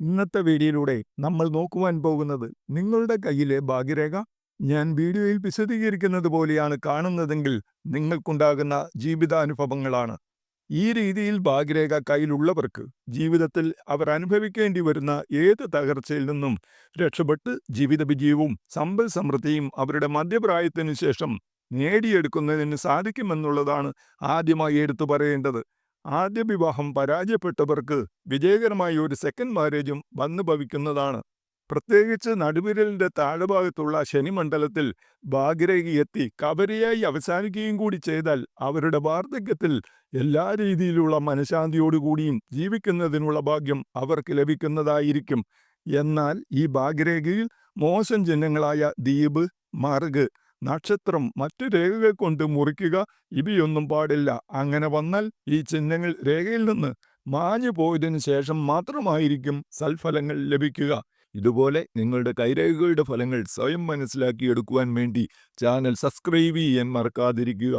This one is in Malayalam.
ഇന്നത്തെ വീഡിയോയിലൂടെ നമ്മൾ നോക്കുവാൻ പോകുന്നത് നിങ്ങളുടെ കയ്യിലെ ഭാഗ്യരേഖ ഞാൻ വീഡിയോയിൽ വിശദീകരിക്കുന്നത് പോലെയാണ് കാണുന്നതെങ്കിൽ നിങ്ങൾക്കുണ്ടാകുന്ന ജീവിതാനുഭവങ്ങളാണ്. ഈ രീതിയിൽ ഭാഗ്യരേഖ കയ്യിലുള്ളവർക്ക് ജീവിതത്തിൽ അവർ അനുഭവിക്കേണ്ടി വരുന്ന ഏത് തകർച്ചയിൽ നിന്നും രക്ഷപ്പെട്ട് ജീവിത വിജയവും സമ്പൽ സമൃദ്ധിയും അവരുടെ മധ്യപ്രായത്തിനു ശേഷം നേടിയെടുക്കുന്നതിന് സാധിക്കുമെന്നുള്ളതാണ് ആദ്യമായി എടുത്തു പറയേണ്ടത്. ആദ്യ വിവാഹം പരാജയപ്പെട്ടവർക്ക് വിജയകരമായ ഒരു സെക്കൻഡ് മാരേജും വന്നു ഭവിക്കുന്നതാണ്. പ്രത്യേകിച്ച് നടുവിരലിന്റെ താഴെഭാഗത്തുള്ള ശനിമണ്ഡലത്തിൽ ഭാഗ്യരേഖയെത്തി കബരിയായി അവസാനിക്കുകയും കൂടി ചെയ്താൽ അവരുടെ വാർദ്ധക്യത്തിൽ എല്ലാ രീതിയിലുള്ള മനഃശാന്തിയോടുകൂടിയും ജീവിക്കുന്നതിനുള്ള ഭാഗ്യം അവർക്ക് ലഭിക്കുന്നതായിരിക്കും. എന്നാൽ ഈ ഭാഗ്യരേഖയിൽ മോശം ചിഹ്നങ്ങളായ ദ്വീപ്, മറുക്, നക്ഷത്രം, മറ്റു രേഖകൾ കൊണ്ട് മുറിക്കുക ഇവയൊന്നും പാടില്ല. അങ്ങനെ വന്നാൽ ഈ ചിഹ്നങ്ങൾ രേഖയിൽ നിന്ന് മാഞ്ഞു പോയതിനു ശേഷം മാത്രമായിരിക്കും സൽഫലങ്ങൾ ലഭിക്കുക. ഇതുപോലെ നിങ്ങളുടെ കൈരേഖകളുടെ ഫലങ്ങൾ സ്വയം മനസ്സിലാക്കിയെടുക്കുവാൻ വേണ്ടി ചാനൽ സബ്സ്ക്രൈബ് ചെയ്യാൻ മറക്കാതിരിക്കുക.